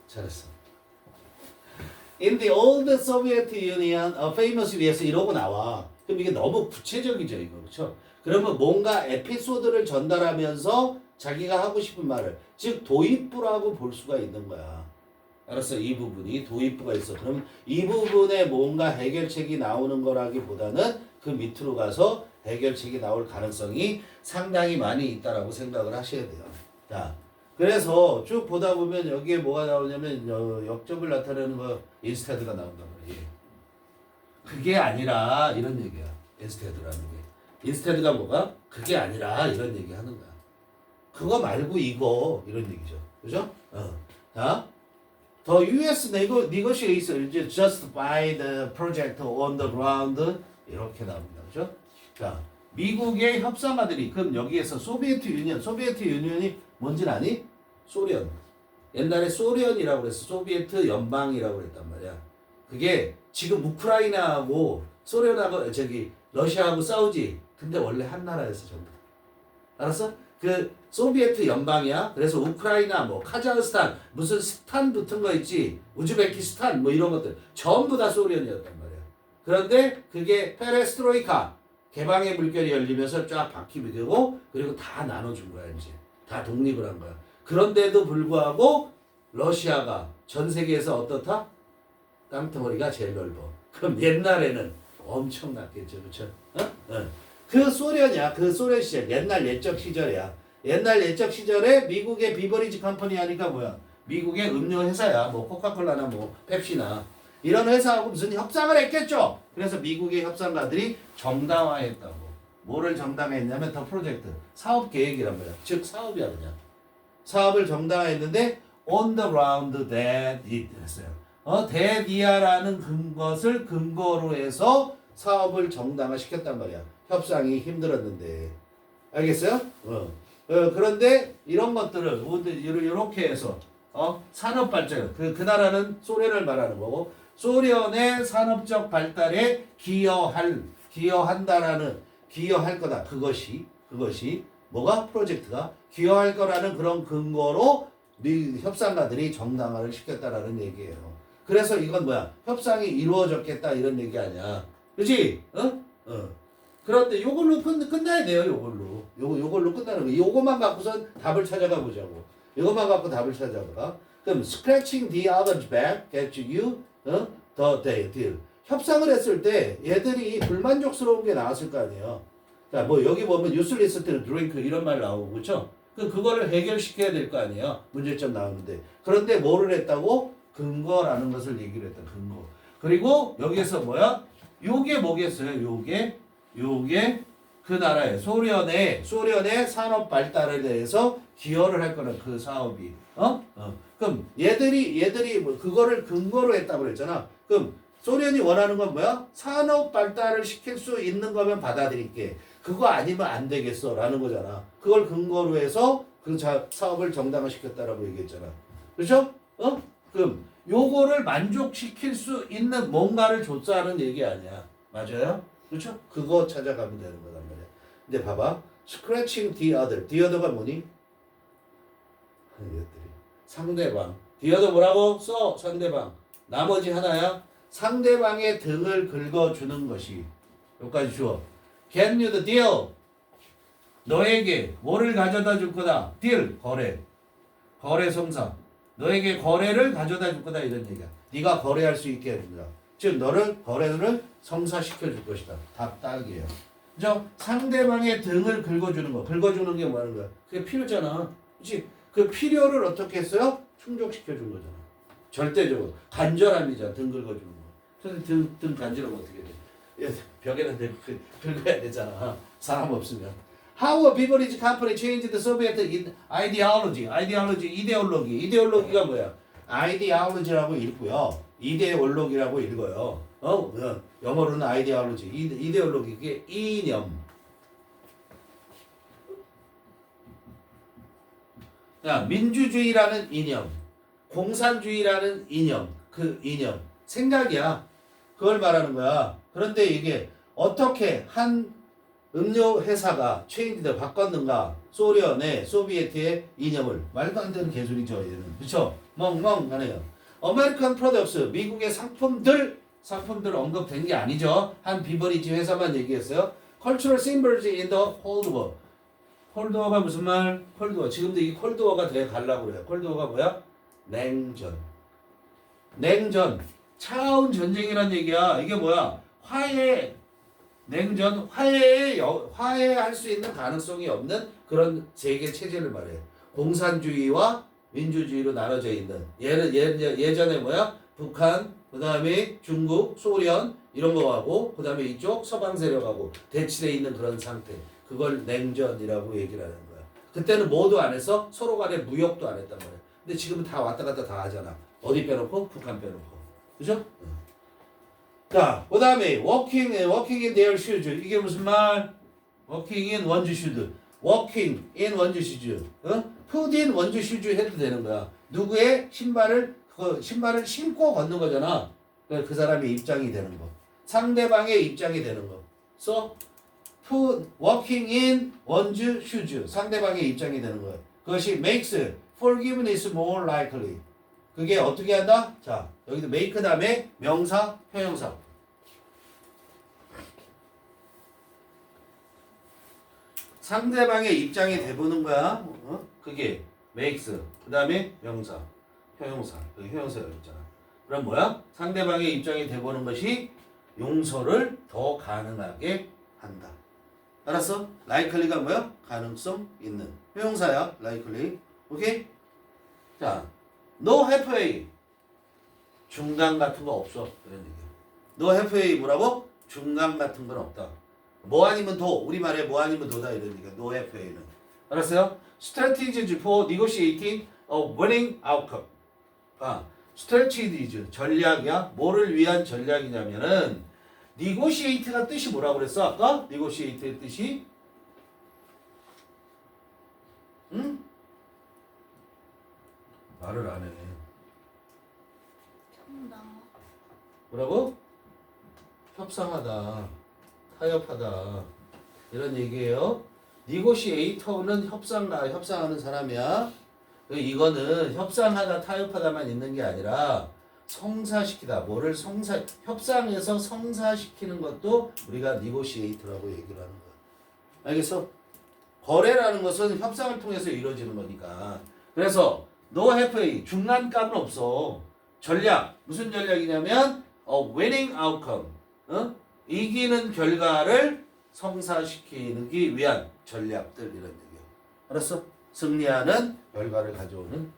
잘했어. In the old Soviet Union, a famous 위에서 이러고 나와. 그럼 이게 너무 구체적이죠, 이거. 그렇죠? 그러면 뭔가 에피소드를 전달하면서 자기가 하고 싶은 말을, 즉 도입부라고 볼 수가 있는 거야. 알았어? 이 부분이 도입부가 있어. 그럼 이 부분에 뭔가 해결책이 나오는 거라기보다는 그 밑으로 가서 해결책이 나올 가능성이 상당히 많이 있다라고 생각을 하셔야 돼요. 자, 그래서 쭉 보다 보면 여기에 뭐가 나오냐면 역접을 나타내는 거 인스테드가 나온단 말이에요. 그게 아니라 이런 얘기야. 인스테드라는 게. 인스테드가 뭐가? 그게 아니라 이런 얘기 하는 거야. 그거 말고 이거 이런 얘기죠. 그죠? 자, the U.S. negotiates justify the project on the ground 이렇게 나옵니다. 그죠? 자, 미국의 협상가들이 그럼 여기에서 소비에트 유니언이 뭔지 아니? 소련. 옛날에 소련이라고 그랬어. 소비에트 연방이라고 그랬단 말이야. 그게 지금 우크라이나하고 소련하고 러시아하고 싸우지. 근데 원래 한 나라였어 전부. 알았어? 그 소비에트 연방이야. 그래서 우크라이나 뭐 카자흐스탄 무슨 스탄 붙은 거 있지. 우즈베키스탄 뭐 이런 것들 전부 다 소련이었단 말이야. 그런데 그게 페레스트로이카 개방의 물결이 열리면서 쫙 바뀌게 되고 그리고 다 나눠준 거야 이제. 다 독립을 한 거야. 그런데도 불구하고 러시아가 전 세계에서 어떻다? 깡통머리가 제일 넓어. 그럼 옛날에는 엄청났겠죠. 그렇죠? 그 소련이야. 그 소련 시절. 옛날 옛적 시절이야. 옛날 옛적 시절에 미국의 비버리지 컴퍼니 하니까 뭐야? 미국의 음료 회사야. 뭐 코카콜라나 뭐 펩시나 이런 회사하고 무슨 협상을 했겠죠. 그래서 미국의 협상가들이 정당화했다고. 뭐를 정당화했냐면 더 프로젝트 사업 계획이란 말이야. 즉 사업이야 그냥. 사업을 정당화했는데 on the ground that it 했어요. that이라는 것을 근거로 해서 사업을 정당화 시켰단 말이야. 협상이 힘들었는데. 알겠어요? 그런데 이런 것들을 이렇게 해서 산업 발전 그 나라는 소련을 말하는 거고 소련의 산업적 발달에 기여할 거다. 그것이 뭐가 프로젝트가 기여할 거라는 그런 근거로 협상가들이 정당화를 시켰다라는 얘기예요. 그래서 이건 뭐야? 협상이 이루어졌겠다 이런 얘기 아니야. 그렇지? 그런데 요걸로 끝나야 돼요. 요걸로 끝나는 거. 요것만 갖고선 답을 찾아가 보자고. 요것만 갖고 답을 찾아봐. 그럼 scratching the other's back gets you the deal. 협상을 했을 때 얘들이 불만족스러운 게 나왔을 거 아니에요. 자, 뭐 여기 보면 useless to drink 이런 말 나오고 그렇죠? 그거를 해결시켜야 될 거 아니에요. 문제점 나오는데. 그런데 뭐를 했다고? 근거라는 것을 얘기를 했다. 근거. 그리고 여기에서 뭐야? 요게 뭐겠어요? 요게 그 나라의 소련의 산업 발달에 대해서 기여를 할 거는 그 사업이. 그럼 얘들이 뭐 그거를 근거로 했다고 그랬잖아. 그럼 소련이 원하는 건 뭐야? 산업 발달을 시킬 수 있는 거면 받아들일게. 그거 아니면 안 되겠어. 라는 거잖아. 그걸 근거로 해서 그 사업을 정당화시켰다라고 얘기했잖아. 그렇죠? 그럼 요거를 만족시킬 수 있는 뭔가를 줬다는 얘기 아니야. 맞아요? 그렇죠? 그거 찾아가면 되는 거단 말이야. 근데 봐봐. scratching the other. the other가 뭐니? 상대방. the other 뭐라고? 써. 상대방. 나머지 하나야. 상대방의 등을 긁어주는 것이. 여기까지 주어. Get you the deal. 너에게 뭐를 가져다 줄 거다. deal. 거래 성사. 너에게 거래를 가져다 줄 거다 이런 얘기야. 네가 거래할 수 있게 해준다. 즉 너를 거래를 성사시켜 줄 것이다. 답 딱이에요. 그죠? 상대방의 등을 긁어주는 거. 긁어주는 게 뭐 하는 거야? 그게 필요잖아. 그치? 그 필요를 어떻게 했어요? 충족시켜 준 거잖아. 절대적으로. 간절함이잖아. 등 긁어주는 거. 그래서 등 간절하면 어떻게 돼? 벽에다 긁어야 되잖아. 사람 없으면. How a beverage company changed the Soviet ideology. 이데올로기가 뭐야? ideology라고 읽고요. 이데올로기라고 읽어요. 영어로는 ideology. 이데올로기 그게 이념. 야, 민주주의라는 이념, 공산주의라는 이념, 그 이념, 생각이야. 그걸 말하는 거야. 그런데 이게 어떻게 한 음료 회사가 체인지를 바꿨는가? 소련의 소비에트의 이념을 말도 안 되는 개소리죠 얘는 그쵸? 멍멍하네요. 아메리칸 프로덕스 미국의 상품들 언급된 게 아니죠. 한 비버리지 회사만 얘기했어요. Cultural symbols in the Cold War. 콜드워가 무슨 말? 콜드워. 지금도 이 콜드워가 돼 가려고 그래요. 콜드워가 뭐야? 냉전. 차가운 전쟁이란 얘기야. 이게 뭐야? 화해할 수 있는 가능성이 없는 그런 세계 체제를 말해요. 공산주의와 민주주의로 나눠져 있는. 예전에 뭐야? 북한, 그 다음에 중국, 소련 이런 거하고 그 다음에 이쪽 서방 세력하고 대치돼 있는 그런 상태. 그걸 냉전이라고 얘기를 하는 거야. 그때는 뭐도 안 해서 서로 간에 무역도 안 했단 말이야. 근데 지금은 다 왔다 갔다 다 하잖아. 어디 빼놓고? 북한 빼놓고. 그죠? 자, 그 다음에 walking in their shoes. 이게 무슨 말? walking in one's shoes. walking in one's shoes. put in one's shoes 해도 되는 거야. 누구의 신발을 신고 걷는 거잖아. 그 사람의 입장이 되는 거. 상대방의 입장이 되는 거. So, walking in one's shoes. 상대방의 입장이 되는 거야. 그것이 makes forgiveness more likely. 그게 어떻게 한다? 자, 여기도 make 다음에 명사, 형용사. 상대방의 입장이 돼보는 거야. 그게 makes. 그 다음에 명사, 형용사. 여기 형용사 여기 있잖아. 그럼 뭐야? 상대방의 입장이 돼보는 것이 용서를 더 가능하게 한다. 알았어? likely가 뭐야? 가능성 있는. 형용사야. likely. 오케이? 자, no halfway. 중간 같은 거 없어. 그런 얘기야. no halfway 뭐라고? 중간 같은 건 없다. 뭐 아니면 도. 우리말에 뭐 아니면 도다 이런 얘기야. no halfway는. 알았어요? strategies for negotiating a winning outcome. strategies 전략이야. 뭐를 위한 전략이냐면은 negotiate가 뜻이 뭐라고 그랬어? 아까? negotiate의 뜻이 응? 말을 안 해. 뭐라고? 협상하다, 타협하다 이런 얘기예요. negotiator는 협상하는 사람이야. 이거는 협상하다, 타협하다만 있는 게 아니라 성사시키다. 협상에서 성사시키는 것도 우리가 negotiator라고 얘기를 하는 거야. 알겠어? 거래라는 것은 협상을 통해서 이루어지는 거니까. 그래서 no halfway 중간감은 없어. 전략 무슨 전략이냐면 winning outcome 이기는 결과를 성사시키기 위한 전략들 이런 얘기야. 알았어? 승리하는 결과를 가져오는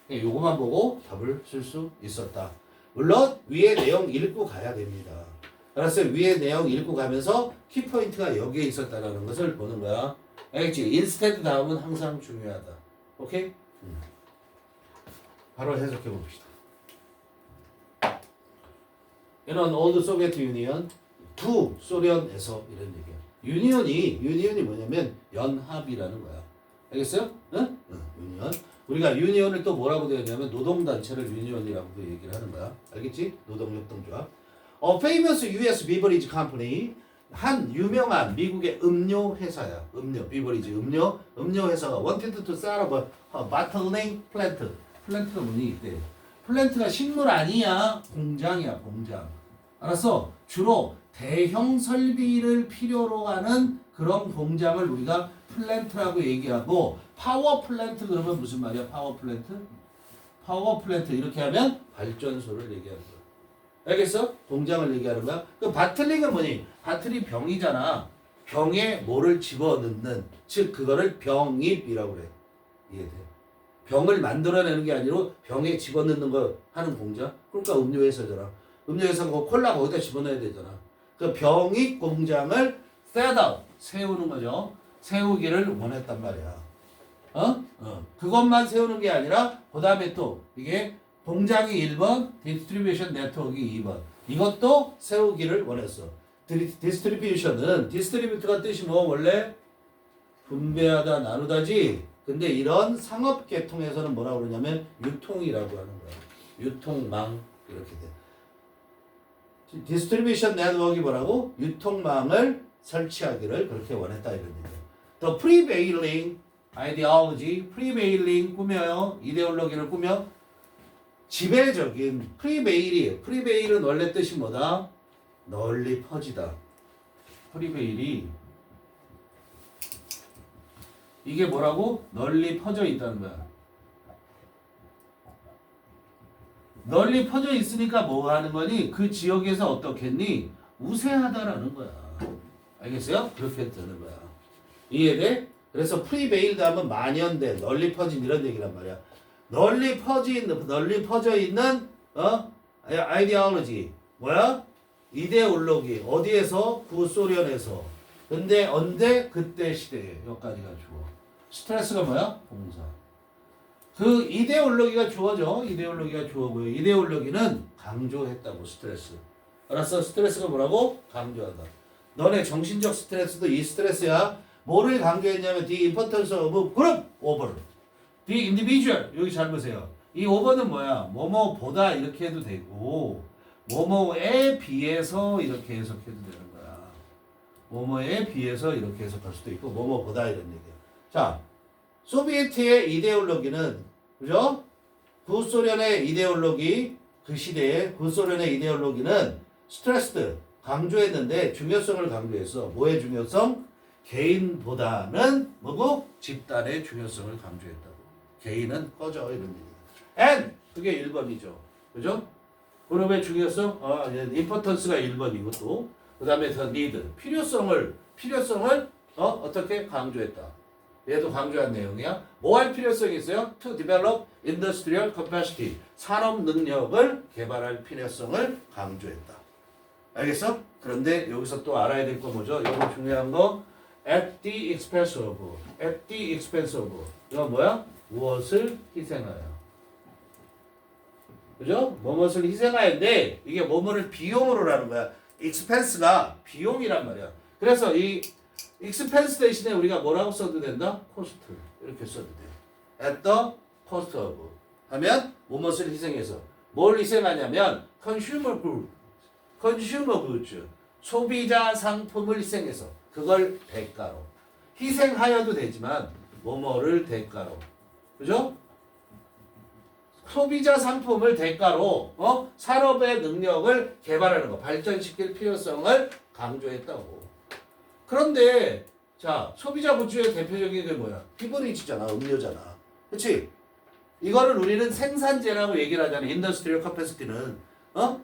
요거만 보고 답을 쓸 수 있었다. 물론 위에 내용 읽고 가야 됩니다. 알았어요? 위에 내용 읽고 가면서 키포인트가 여기에 있었다는 것을 보는 거야. 알겠지? instead 다음은 항상 중요하다. 오케이? 바로 해석해 봅시다. In an old Soviet Union, 두 소련에서 이런 얘기야. 유니언이 뭐냐면 연합이라는 거야. 알겠어요? 응? 유니언. 우리가 유니언을 또 뭐라고 되었냐면 노동단체를 유니언이라고도 얘기를 하는 거야. 알겠지? 노동협동조합. A famous US beverage company. 한 유명한 미국의 음료 회사야. 비버리지 음료 회사가 wanted to set up a bottling plant. 플랜트가 뭐니 이때? 플랜트가 식물 아니야. 공장이야, 공장. 알았어? 주로 대형 설비를 필요로 하는 그런 공장을 우리가 플랜트라고 얘기하고 파워 플랜트 그러면 무슨 말이야? 파워 플랜트 이렇게 하면 발전소를 얘기하는 거야. 알겠어? 공장을 얘기하는 거야. 그 바틀링은 뭐니? 바틀이 병이잖아. 병에 뭐를 집어넣는 즉 그거를 병입이라고 그래. 이해돼? 병을 만들어내는 게 아니라 병에 집어넣는 거 하는 공장? 그러니까 음료회사잖아. 음료회사가 콜라 거기다 집어넣어야 되잖아. 그 병입 공장을 세우는 거죠. 세우기를 원했단 말이야. 그것만 세우는 게 아니라 그 다음에 또 이게 공장이 1번, 디스트리뷰션 네트워크 2번. 이것도 세우기를 원했어. 디스트리뷰트가 뜻이 뭐 원래 분배하다, 나누다지. 근데 이런 상업 계통에서는 뭐라고 그러냐면 유통이라고 하는 거야. 유통망 이렇게 돼. 디스트리뷰션 네트워크가 뭐라고? 유통망을 설치하기를 그렇게 원했다 이런 얘기야. The prevailing ideology, prevailing 꾸며요. 이데올로기를 꾸며 지배적인 prevail이에요. prevail은 원래 뜻이 뭐다? 널리 퍼지다. prevail이 이게 뭐라고? 널리 퍼져 있다는 거야. 널리 퍼져 있으니까 뭐 하는 거니? 그 지역에서 어떻겠니? 우세하다라는 거야. 알겠어요? 그렇게 되는 거야. 이해돼? 그래서 프리베일드 하면 만연된, 널리 퍼진 이런 얘기란 말이야. 널리 퍼져 있는 아이디올로지. 뭐야? 이데올로기. 어디에서? 구소련에서. 근데 언제? 그때 시대에. 여기까지가 주어. 스트레스가 뭐야? 동사. 그 이데올로기가 주어져. 이데올로기가 주어고요. 이데올로기는 강조했다고 스트레스. 알았어? 스트레스가 뭐라고? 강조하다. 너네 정신적 스트레스도 이 스트레스야. 뭐를 강조했냐면 the importance of group over the individual. 여기 잘 보세요. 이 over는 뭐야? 뭐뭐보다 이렇게 해도 되고 뭐뭐에 비해서 이렇게 해석해도 되는 거야. 뭐뭐에 비해서 이렇게 해석할 수도 있고 뭐뭐보다 이런 얘기야. 자, 소비에트의 이데올로기는 그죠? 구소련의 이데올로기 그 시대에 구소련의 이데올로기는 스트레스드 강조했는데 중요성을 강조했어. 뭐의 중요성? 개인보다는 뭐고? 집단의 중요성을 강조했다고. 개인은 꺼져 이런 얘기다. and 그게 1번이죠. 그죠? 그룹의 중요성? importance가 1번이고 또 그다음에 the need 필요성을 어떻게 강조했다. 얘도 강조한 내용이야. 뭐 할 필요성이 있어요? To develop industrial capacity. 산업 능력을 개발할 필요성을 강조했다. 알겠어? 그런데 여기서 또 알아야 될 거 뭐죠? 이거 중요한 거. At the expense of. At the expense of. 이거 뭐야? 무엇을 희생하여. 그죠? 무엇을 희생하여인데 이게 뭐뭐를 비용으로라는 거야. expense가 비용이란 말이야. 그래서 이 expense 대신에 우리가 뭐라고 써도 된다? cost. 이렇게 써도 돼. At the cost of. 하면 무엇을 희생해서. 뭘 희생하냐면 consumer goods. 소비자 상품을 희생해서. 그걸 대가로. 희생하여도 되지만 뭐뭐를 대가로. 그죠? 소비자 상품을 대가로 산업의 능력을 개발하는 거, 발전시킬 필요성을 강조했다고. 그런데 자, 소비자 굿즈의 대표적인 게 뭐야? 비버리지잖아, 음료잖아. 그렇지? 이거를 우리는 생산재라고 얘기를 하잖아. 인더스트리얼 카패시티는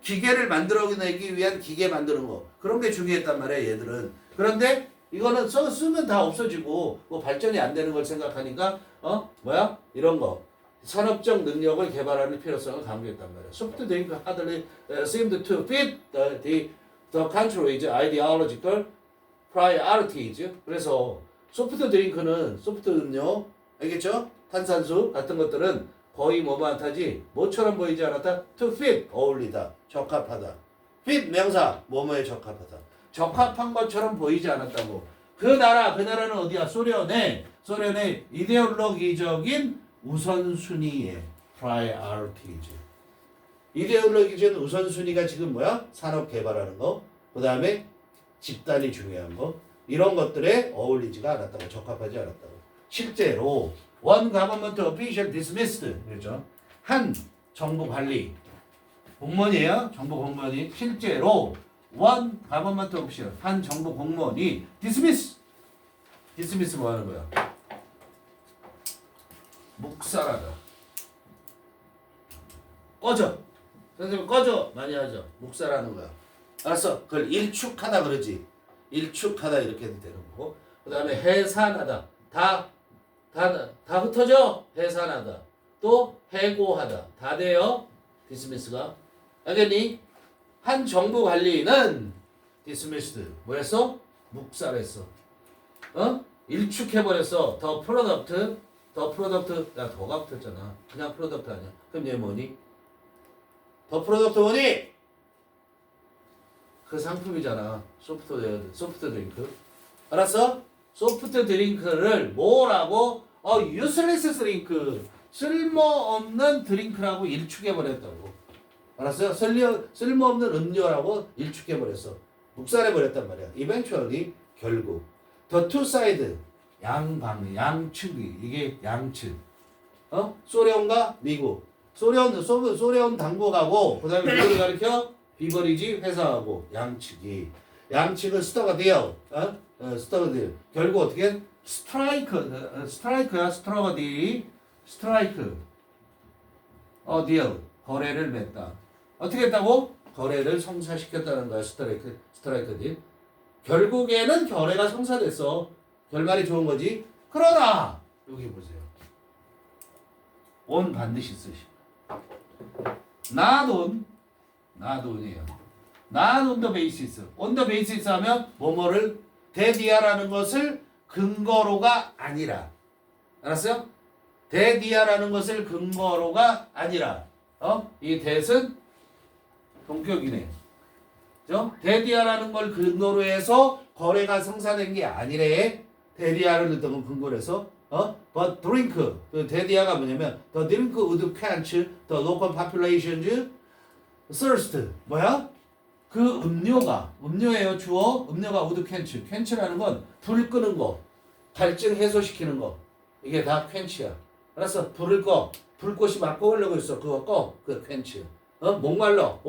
기계를 만들어내기 위한 기계 만드는 거. 그런 게 중요했단 말이야, 얘들은. 그런데 이거는 쓰면 다 없어지고 뭐 발전이 안 되는 걸 생각하니까 이런 거. 산업적 능력을 개발하는 필요성을 강조했단 말이야. 소프트 드링크 hardly seemed to fit the country's ideological priorities. 그래서 소프트 드링크는 소프트 음료, 알겠죠? 탄산수 같은 것들은 거의 뭐만하지 뭐처럼 보이지 않았다? To fit 어울리다, 적합하다. fit 명사 뭐뭐에 적합하다. 적합한 것처럼 보이지 않았다고. 그 나라는 어디야? 소련의 이데올로기적인 우선순위의 priorities. 이데올로기적인 우선순위가 지금 뭐야? 산업 개발하는 거. 그 다음에 집단이 중요한 거. 이런 것들에 어울리지가 않았다고. 적합하지 않았다고. 실제로 one government official dismissed. 그렇죠? 한 정부 관리 공무원이에요. 정부 공무원이 실제로 one government official 한 정부 공무원이 dismiss 뭐 하는 거야? 묵살하다. 꺼져. 선생님 꺼져. 많이 하죠. 묵살하는 거야. 알았어. 그걸 일축하다 그러지. 일축하다 이렇게 해도 되는 거고. 그 다음에 해산하다. 다 흩어져. 해산하다. 또 해고하다. 다 돼요. 디스미스가. 알겠니? 한 정부 관리는 dismissed. 뭐랬어? 묵살했어. 일축해버렸어. 더 프로덕트. 야, 더가 붙었잖아. 그냥 프로덕트 아니야. 그럼 얘 뭐니? 더 프로덕트 뭐니? 그 상품이잖아. 소프트 드링크. 알았어? 소프트 드링크를 뭐라고? useless 드링크. 쓸모없는 드링크라고 일축해버렸다고. 알았어요? 쓸모없는 음료라고 일축해버렸어. 묵살해버렸단 말이야. eventually, 결국. The two side. 양측이 이게 양측. 소련과 미국. 소련 당국하고 그다음에 누구를 가리켜? 비버리지 회사하고 양측은 스터거디어. 스터거디. 결국 어떻게? 스트라이크야 스트러거디. 스트라이크. 딜. 거래를 맺다. 어떻게 했다고? 거래를 성사시켰다는 거야. 스트라이크 딜. 결국에는 거래가 성사됐어. 결말이 좋은 거지. 그러나 여기 보세요. on 반드시 쓰시고. not on이에요. not on the basis. on the basis 하면 뭐뭐를 대디아라는 것을 근거로가 아니라. 알았어요? 대디아라는 것을 근거로가 아니라. 이 대은 동격이네. 그죠? 대디아라는 걸 근거로 해서 거래가 성사된 게 아니래. 대디아를 어떤 건 근거로 해서 but drink. 그 대디아가 뭐냐면 the drink would quench the local population's thirst. 뭐야? 그 음료예요. 주어. 음료가 would quench. quench라는 건 불 끄는 거, 갈증 해소시키는 거. 이게 다 quench야. 알았어? 불을 꺼. 불꽃이 막 꺼오려고 있어. 그거 꺼. 그 quench. 목말라.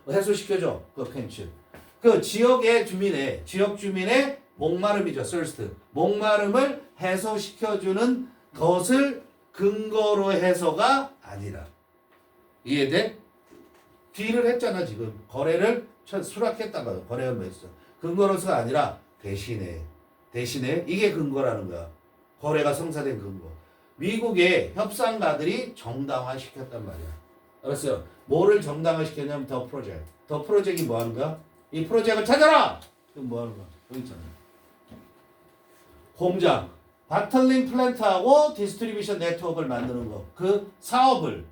해소시켜줘. 그 quench. 그 지역 주민의 목마름이죠. thirst. 목마름을 해소시켜주는 것을 근거로 해서가 아니라. 이해돼? 뒤를 했잖아 지금. 거래를 수락했다가 거래를 맺었어. 근거로서가 아니라 대신에 이게 근거라는 거야. 거래가 성사된 근거. 미국의 협상가들이 정당화시켰단 말이야. 알았어요? 뭐를 정당화시켰냐면 더 프로젝트이 뭐 하는 거야? 이 프로젝트를 찾아라! 그럼 뭐 하는 거야? 여기 있잖아. 공장, 바틀링 플랜트하고 디스트리뷰션 네트워크를 만드는 거. 그 사업을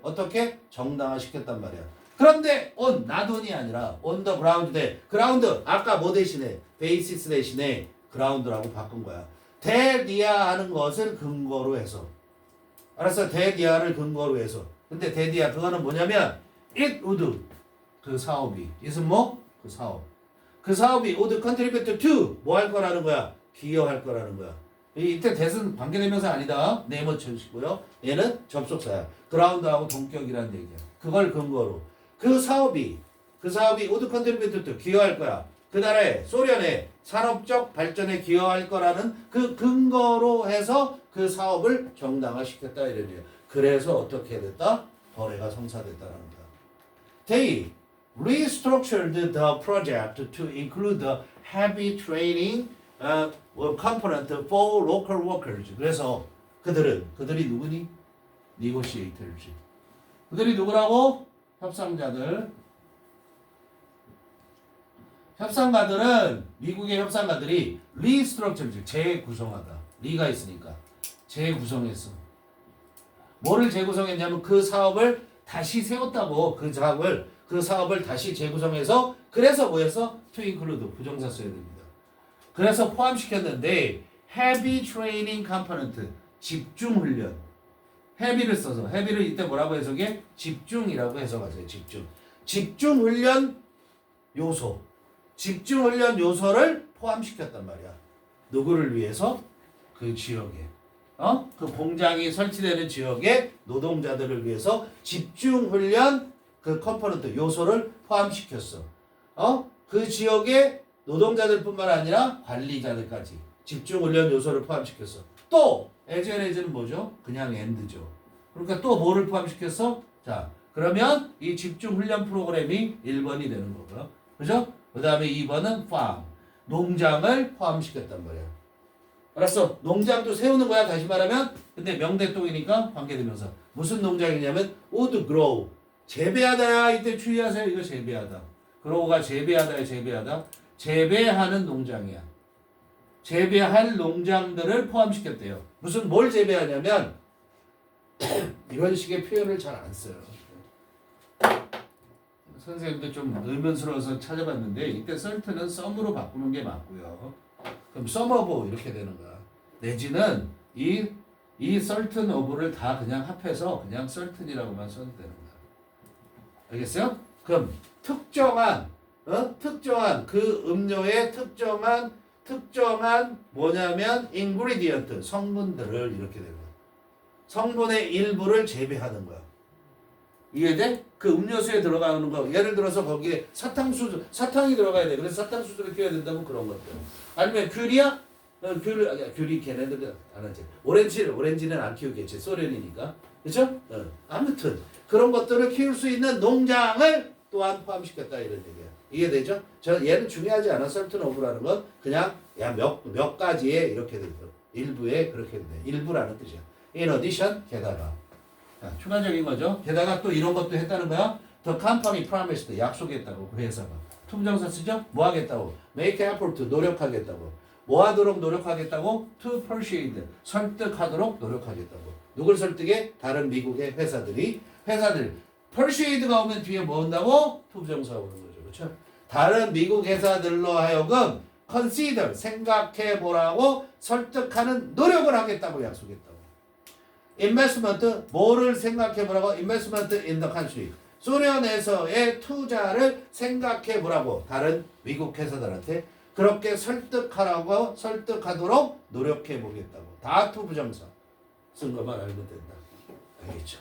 어떻게 정당화시켰단 말이야. 그런데 not on이 아니라 on the ground 대 그라운드. 아까 뭐 대신에 베이시스 대신에 그라운드라고 바꾼 거야. 대디아 하는 것을 근거로 해서. 알았어? 대디아를 근거로 해서. 근데 대디아 그거는 뭐냐면 it would 그 사업이 it은 뭐? 그 사업이 would contribute to 뭐 할 거라는 거야? 기여할 거라는 거야. 이때 대은 관계대명사 아니다. 네모 쳐주시고요. 얘는 접속사야. 그라운드하고 동격이라는 얘기야. 그걸 근거로. 그 사업이 would contribute to 기여할 거야. 그 나라의 소련의 산업적 발전에 기여할 거라는 그 근거로 해서 그 사업을 정당화시켰다 이런 얘기야. 그래서 어떻게 됐다? 거래가 성사됐다는 거야. They restructured the project to include the heavy training component for local workers. 그래서 그들이 누구니? negotiator지. 그들이 누구라고? 협상가들은 미국의 협상가들이 리스트럭처를 재구성하다. 리가 있으니까 재구성했어. 뭐를 재구성했냐면 그 사업을 다시 세웠다고. 그 사업을 다시 재구성해서 그래서 뭐였어? to include 부정사 써야 됩니다. 그래서 포함시켰는데 heavy training component 집중훈련. heavy를 써서 heavy를 이때 뭐라고 해석해? 집중이라고 해석하세요. 집중훈련 요소를 포함시켰단 말이야. 누구를 위해서? 그 지역에. 그 공장이 설치되는 지역의 노동자들을 위해서 집중훈련 그 컴포넌트 요소를 포함시켰어. 그 지역의 노동자들뿐만 아니라 관리자들까지 집중훈련 요소를 포함시켰어. 또 as는 뭐죠? 그냥 and죠. 그러니까 또 뭐를 포함시켰어? 자, 그러면 이 집중훈련 프로그램이 1번이 되는 거고요. 그죠? 그 다음에 2번은 farm, 농장을 포함시켰단 말이야. 알았어? 농장도 세우는 거야. 다시 말하면. 근데 명대동이니까 관계대명사. 무슨 농장이냐면 would grow. 재배하다야. 이때 주의하세요. 이거 재배하다. grow가 재배하다야. 재배하는 농장이야. 재배할 농장들을 포함시켰대요. 무슨 뭘 재배하냐면 이런 식의 표현을 잘 안 써요. 선생님도 좀 의문스러워서 찾아봤는데 이때 썰트는 썸으로 바꾸는 게 맞고요. 그럼 썸어브 이렇게 되는 거야. 내지는 이 썰튼 어브를 다 그냥 합해서 그냥 썰튼이라고만 써도 되는 거야. 알겠어요? 그럼 특정한 그 음료의 특정한 특정한 뭐냐면 ingredient 성분들을 이렇게 되는 거야. 성분의 일부를 재배하는 거야. 이해돼? 그 음료수에 들어가는 거 예를 들어서 거기에 사탕이 들어가야 돼. 그래서 사탕수수를 끼워야 된다면 그런 것들. 아니면 귤이야? 귤이 걔네들 안 하지. 오렌지는 안 키우겠지. 소련이니까. 그렇죠? 아무튼 그런 것들을 키울 수 있는 농장을 또한 포함시켰다 이런 얘기야. 이해되죠? 얘는 중요하지 않아. certain of라는 건 그냥 몇 가지에 이렇게 돼 있어. 일부에 그렇게 돼. 일부라는 뜻이야. in addition 게다가 추가적인 거죠. 게다가 또 이런 것도 했다는 거야. The company promised 약속했다고 그 회사가. 투부정사 쓰죠? 뭐 하겠다고? make effort 노력하겠다고. 뭐 하도록 노력하겠다고? to persuade 설득하도록 노력하겠다고. 누굴 설득해? 다른 미국의 회사들 persuade가 오면 뒤에 뭐 온다고? 투부정사가 오는 거죠. 그렇죠? 다른 미국 회사들로 하여금 consider 생각해 보라고 설득하는 노력을 하겠다고 약속했다고. investment 뭐를 생각해 보라고? investment in the country 소련에서의 투자를 생각해 보라고 다른 미국 회사들한테 그렇게 설득하도록 노력해 보겠다고. 다 투부정사 쓴 것만 알면 된다. 알겠죠?